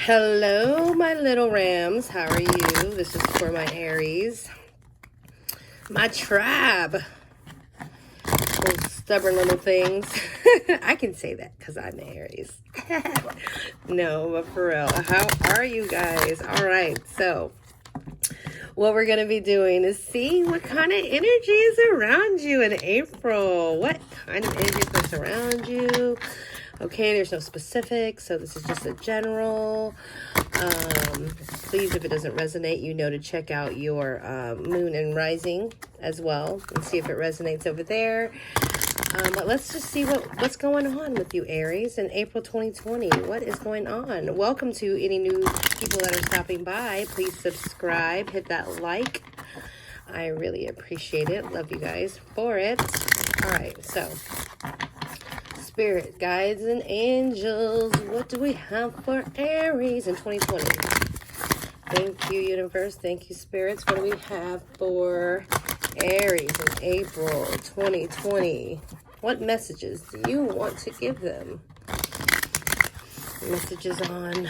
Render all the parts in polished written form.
Hello, my little rams. How are you? This is for my Aries. My tribe. Those stubborn little things. I can say that because I'm Aries. No, but for real. How are you guys? All right, so what we're going to be doing is see what kind of energy is around you in April. What kind of energy is around you? Okay, there's no specifics, so this is just a general. Please, if it doesn't resonate, you know to check out your moon and rising as well and see if it resonates over there. But let's just see what's going on with you, Aries, in April 2020. What is going on? Welcome to any new people that are stopping by. Please subscribe, hit that like. I really appreciate it. Love you guys for it. All right, so spirit, guides, and angels, what do we have for Aries in 2020? Thank you, universe. Thank you, spirits. What do we have for Aries in April 2020? What messages do you want to give them? Messages on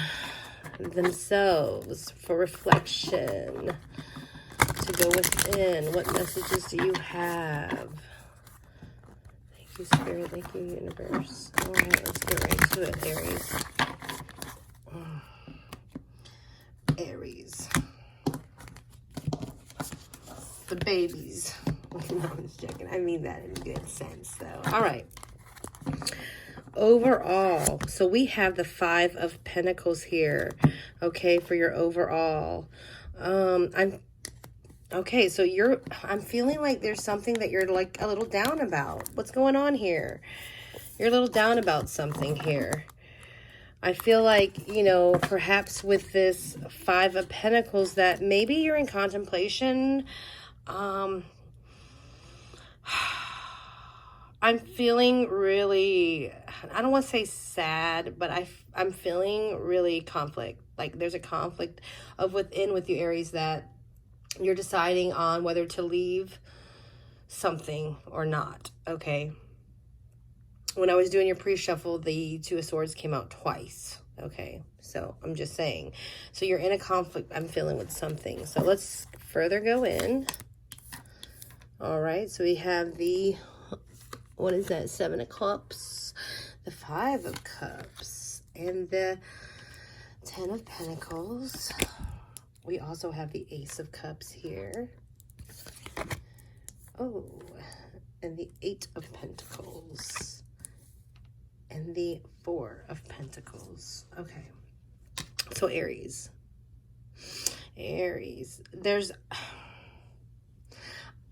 themselves for reflection, to go within. What messages do you have? Thank you, Spirit. Thank you, Universe. All right, let's get right to it, Aries. Aries. The babies. No, I'm just joking. I mean that in a good sense, though. All right. Overall, so we have the Five of Pentacles here, okay, for your overall. Okay, so I'm feeling like there's something that you're like a little down about. What's going on here? You're a little down about something here. I feel like, perhaps with this Five of Pentacles that maybe you're in contemplation. I'm feeling really, I don't want to say sad, but I'm feeling really conflict. Like there's a conflict within with you, Aries, that you're deciding on whether to leave something or not, okay? When I was doing your pre-shuffle, the Two of Swords came out twice, okay? So I'm just saying. So you're in a conflict, I'm feeling, with something. So let's further go in. All right, so we have the, what is that, Seven of Cups, the Five of Cups, and the Ten of Pentacles. We also have the Ace of Cups here. Oh, and the Eight of Pentacles. And the Four of Pentacles. Okay. So Aries.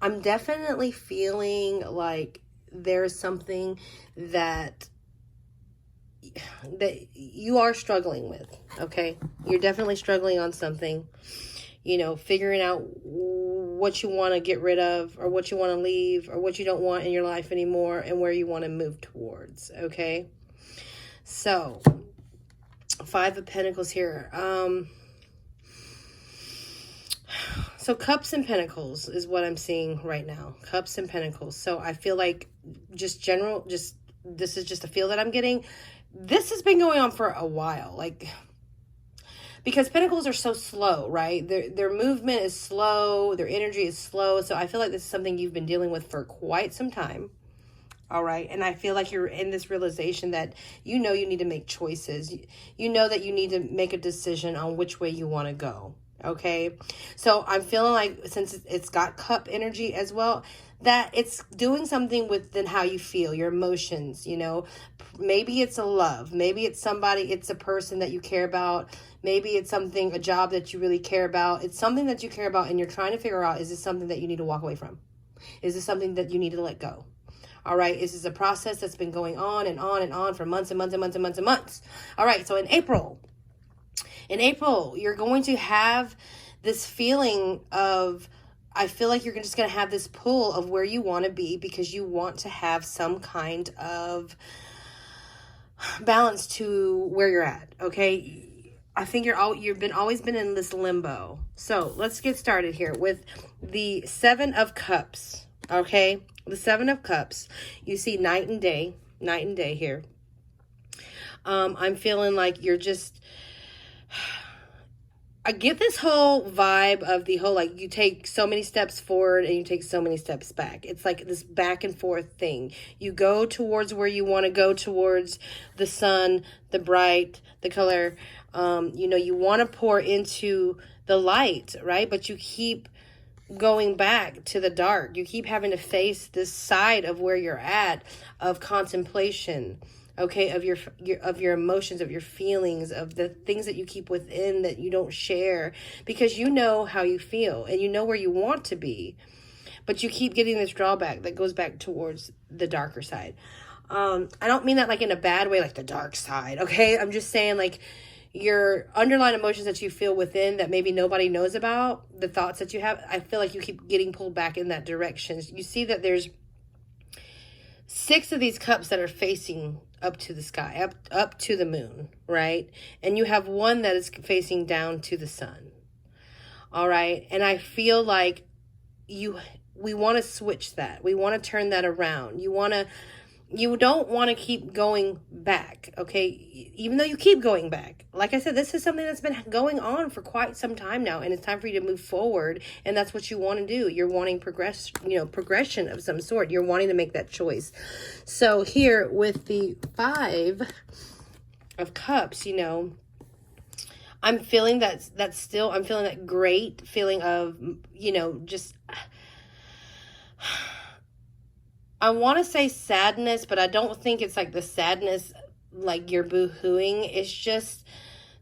I'm definitely feeling like there's something that you are struggling with, okay? You're definitely struggling on something, figuring out what you want to get rid of, or what you want to leave, or what you don't want in your life anymore, and where you want to move towards, okay? So, Five of Pentacles here. So Cups and Pentacles is what I'm seeing right now. Cups and Pentacles. So I feel like this is just a feel that I'm getting. This has been going on for a while, like, because Pentacles are so slow, right? Their movement is slow, their energy is slow. So I feel like this is something you've been dealing with for quite some time. All right. And I feel like you're in this realization that you need to make choices. You know that you need to make a decision on which way you want to go. Okay. So I'm feeling like, since it's got cup energy as well, that it's doing something within how you feel, your emotions, maybe it's a love, maybe it's somebody, it's a person that you care about. Maybe it's a job that you really care about. It's something that you care about, and you're trying to figure out, is this something that you need to walk away from? Is this something that you need to let go? All right. This is a process that's been going on and on and on for months and months and months and months and months. All right. So in April, you're going to have this feeling of, I feel like you're just going to have this pull of where you want to be, because you want to have some kind of balance to where you're at. Okay. I think you've always been in this limbo. So let's get started here with the Seven of Cups. Okay. The Seven of Cups. You see night and day here. I'm feeling like you're just, I get this whole vibe of the whole, like, you take so many steps forward and you take so many steps back. It's like this back and forth thing. You go towards where you want to go, towards the sun, the bright, the color. You want to pour into the light, right? But you keep going back to the dark. You keep having to face this side of where you're at, of contemplation, okay, of your emotions, of your feelings, of the things that you keep within that you don't share, because you know how you feel and you know where you want to be, but you keep getting this drawback that goes back towards the darker side. I don't mean that like in a bad way, like the dark side, okay? I'm just saying, like, your underlying emotions that you feel within that maybe nobody knows about, the thoughts that you have, I feel like you keep getting pulled back in that direction. You see that there's 6 of these cups that are facing up to the sky, up to the moon, right? And you have one that is facing down to the sun. All right? And I feel like we want to switch that. We want to turn that around. You don't want to keep going back, okay? Even though you keep going back. Like I said, this is something that's been going on for quite some time now, and it's time for you to move forward, and that's what you want to do. You're wanting progression of some sort. You're wanting to make that choice. So here with the 5 of Cups, I'm feeling I'm feeling that great feeling of, just, I want to say sadness, but I don't think it's like the sadness like you're boo-hooing. It's just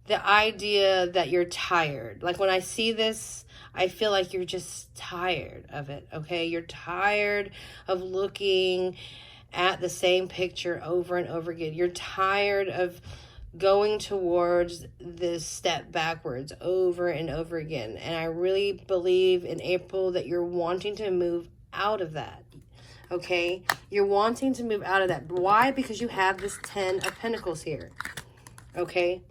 the idea that you're tired. Like when I see this, I feel like you're just tired of it, okay? You're tired of looking at the same picture over and over again. You're tired of going towards this step backwards over and over again. And I really believe in April that you're wanting to move out of that. Okay, you're wanting to move out of that. Why? Because you have this 10 of Pentacles here. Okay,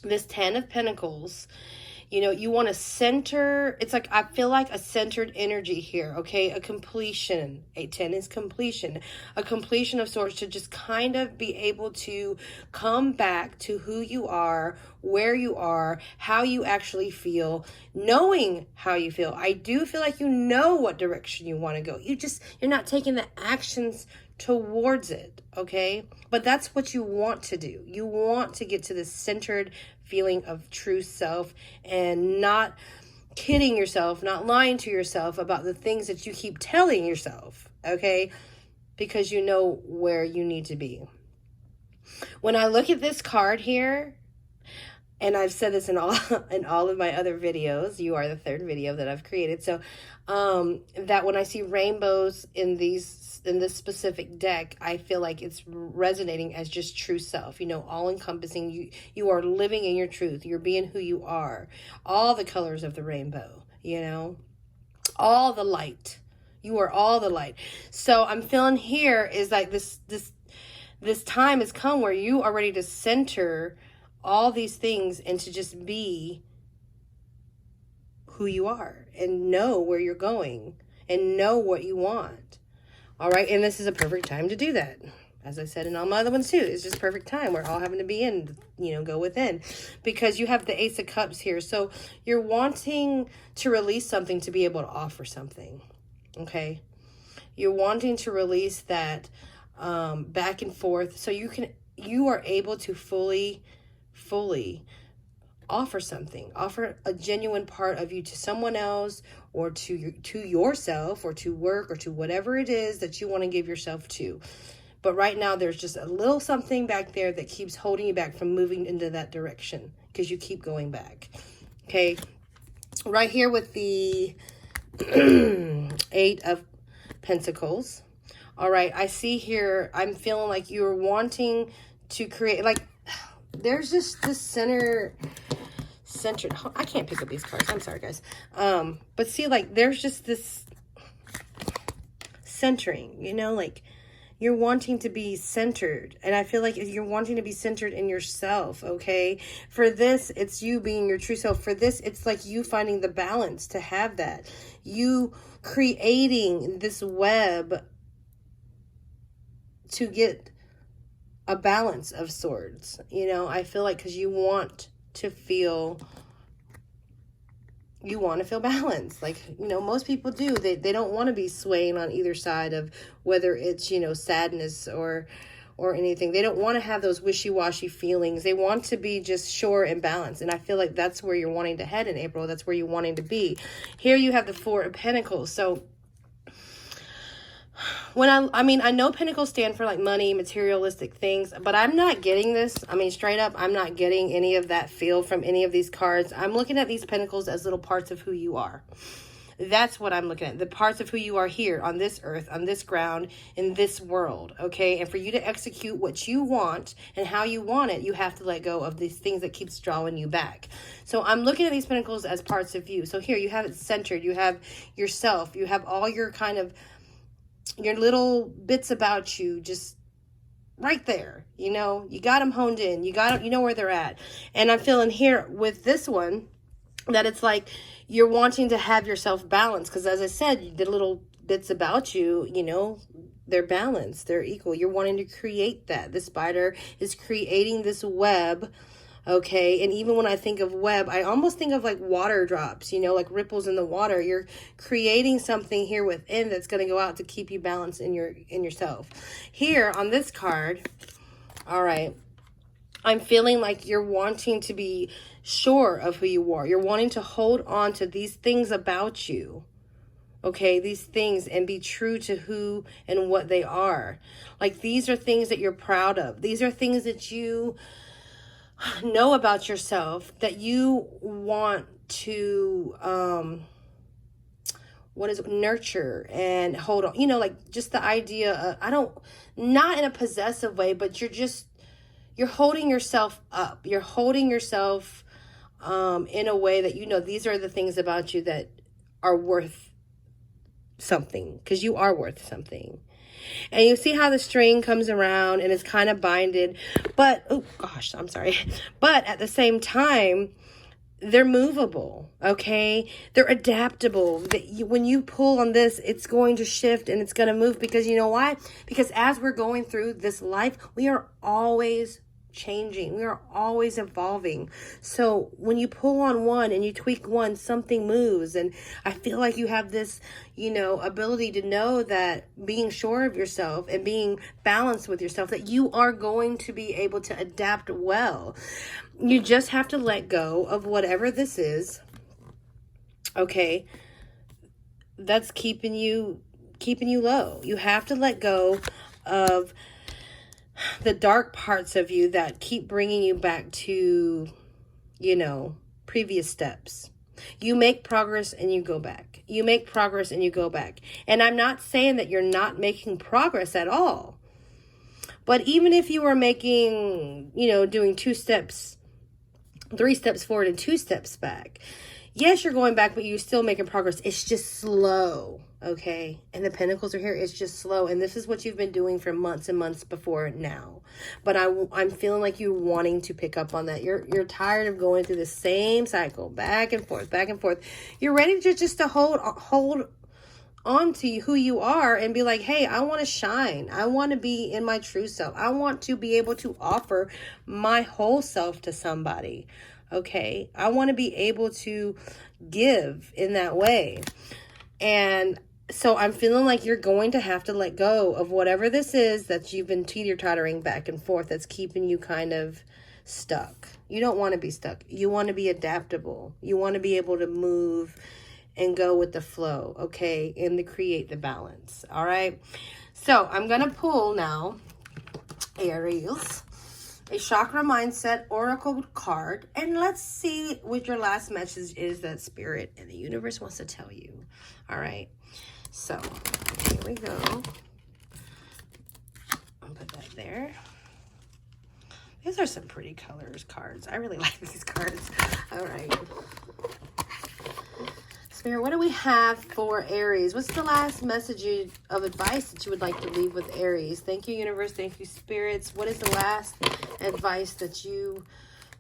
this 10 of Pentacles, you want to center. It's like, I feel like a centered energy here. Okay, a completion. A 10 is completion. A completion of sorts, to just kind of be able to come back to who you are, where you are, how you actually feel, knowing how you feel. I do feel like you know what direction you want to go. You're not taking the actions towards it, okay? But that's what you want to do. You want to get to this centered feeling of true self, and not kidding yourself, not lying to yourself about the things that you keep telling yourself, okay? Because you know where you need to be. When I look at this card here, and I've said this in all of my other videos, you are the 3rd video that I've created, so that when I see rainbows in this specific deck, I feel like it's resonating as just true self, all encompassing. You are living in your truth. You're being who you are. All the colors of the rainbow, all the light. You are all the light. So I'm feeling here is like this time has come where you are ready to center all these things and to just be who you are and know where you're going and know what you want. All right. And this is a perfect time to do that. As I said in all my other ones too, it's just perfect time. We're all having to be in, go within, because you have the Ace of Cups here. So you're wanting to release something to be able to offer something. Okay. You're wanting to release that back and forth. So you are able to fully offer something, offer a genuine part of you to someone else, or to yourself, or to work, or to whatever it is that you want to give yourself to. But right now there's just a little something back there that keeps holding you back from moving into that direction, because you keep going back. Okay, right here with the 8 of Pentacles. All right, I see here, I'm feeling like you're wanting to create, like, there's just this centered, I can't pick up these cards, I'm sorry guys, but see, like, there's just this centering, like, you're wanting to be centered, and I feel like you're wanting to be centered in yourself, okay? For this, it's you being your true self. For this, it's like you finding the balance to have that, you creating this web to get a balance of sorts, I feel like, because you want to feel balanced. Like, you know, most people do. They don't want to be swaying on either side of whether it's, you know, sadness or anything. They don't want to have those wishy-washy feelings. They want to be just sure and balanced. And I feel like that's where you're wanting to head in April. That's where you're wanting to be. Here you have the Four of Pentacles. So when I mean, I know Pentacles stand for like money, materialistic things, but I'm not getting this. I mean, straight up, I'm not getting any of that feel from any of these cards. I'm looking at these Pentacles as little parts of who you are. That's what I'm looking at. The parts of who you are here on this earth, on this ground, in this world. Okay. And for you to execute what you want and how you want it, you have to let go of these things that keeps drawing you back. So I'm looking at these Pentacles as parts of you. So here you have it centered. You have yourself. You have all your kind of your little bits about you just right there. You know, you got them honed in. You know where they're at. And I'm feeling here with this one that it's like you're wanting to have yourself balanced. Because as I said, the little bits about you, you know, they're balanced. They're equal. You're wanting to create that. The spider is creating this web. Okay. And even when I think of web, I almost think of like water drops, you know, like ripples in the water. You're creating something here within that's going to go out to keep you balanced in yourself. Here on this card, all right, I'm feeling like you're wanting to be sure of who you are. You're wanting to hold on to these things about you. Okay, these things, and be true to who and what they are. Like, these are things that you're proud of. These are things that you know about yourself, that you want to nurture and hold on, you know, like just the idea of, not in a possessive way, but you're holding yourself up. You're holding yourself in a way that, you know, these are the things about you that are worth something, because you are worth something. And you see how the string comes around and it's kind of binded, but, oh gosh, I'm sorry. But at the same time, they're movable, okay? They're adaptable. When you pull on this, it's going to shift and it's going to move, because you know why? Because as we're going through this life, we are always changing. We are always evolving. So when you pull on one and you tweak one, something moves. And I feel like you have this, you know, ability to know that being sure of yourself and being balanced with yourself, that you are going to be able to adapt well. You just have to let go of whatever this is, okay, that's keeping you low. You have to let go of the dark parts of you that keep bringing you back to, you know, previous steps. You make progress and you go back. You make progress and you go back. And I'm not saying that you're not making progress at all. But even if you are making, you know, doing 3 steps forward and 2 steps back, yes, you're going back, but you're still making progress. It's just slow, okay? And the Pentacles are here. It's just slow. And this is what you've been doing for months and months before now. But I'm feeling like you're wanting to pick up on that. You're tired of going through the same cycle, back and forth, back and forth. You're ready to just to hold on to who you are and be like, hey, I want to shine. I want to be in my true self. I want to be able to offer my whole self to somebody. Okay, I want to be able to give in that way. And so I'm feeling like you're going to have to let go of whatever this is that you've been teeter-tottering back and forth that's keeping you kind of stuck. You don't want to be stuck. You want to be adaptable. You want to be able to move and go with the flow, okay, and to create the balance, all right? So I'm going to pull now, Aries, a chakra mindset oracle card, and let's see what your last message is that spirit and the universe wants to tell you. All right, so here we go. I'll put that there. These are some pretty cards. I really like these cards. All right, Spirit, what do we have for Aries? What's the last message of advice that you would like to leave with Aries? Thank you, universe. Thank you, spirits. What is the last advice that you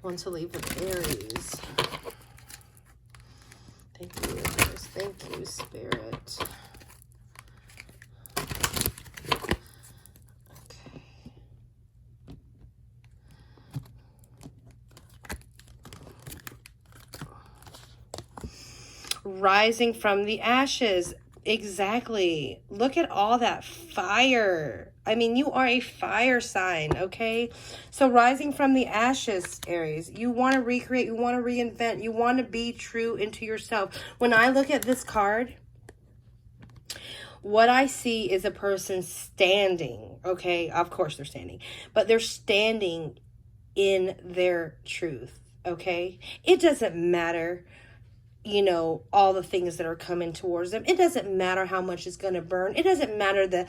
want to leave with Aries? Thank you, universe. Thank you, spirit. Okay. Rising from the ashes. Exactly. Look at all that fire. I mean, you are a fire sign, okay? So rising from the ashes, Aries, you want to recreate, you want to reinvent, you want to be true into yourself. When I look at this card, what I see is a person standing, okay? Of course they're standing, but they're standing in their truth, okay? It doesn't matter, you know, all the things that are coming towards them. It doesn't matter how much it's going to burn. It doesn't matter the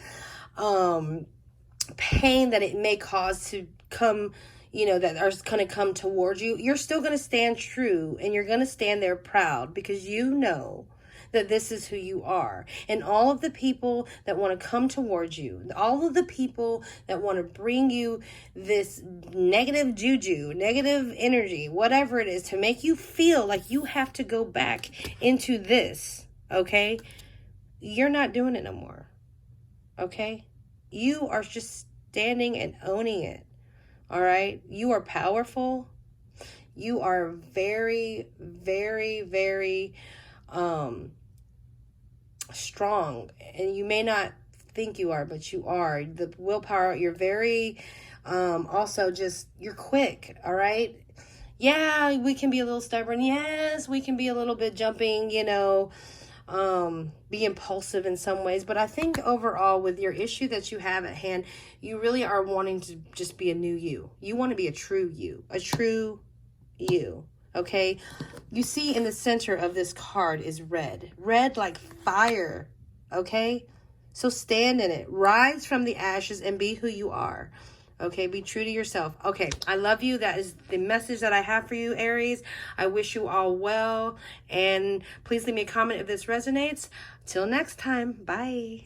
pain that it may cause to come, you know, that are going to come towards you. You're still going to stand true, and you're going to stand there proud, because you know that this is who you are. And all of the people that want to come towards you, all of the people that want to bring you this negative juju, negative energy, whatever it is, to make you feel like you have to go back into this, okay? You're not doing it no more, okay? You are just standing and owning it, all right? You are powerful. You are very, very, very strong, and you may not think you are, but you are. The willpower, you're very also just, you're quick, all right? Yeah, we can be a little stubborn. Yes, we can be a little bit jumping, you know, be impulsive in some ways, but I think overall with your issue that you have at hand, you really are wanting to just be a new you. You want to be a true you, okay? You see in the center of this card is red like fire, okay? So stand in it, rise from the ashes, and be who you are, okay? Be true to yourself. Okay, I love you. That is the message that I have for you, Aries. I wish you all well, and please leave me a comment if this resonates. Till next time, bye.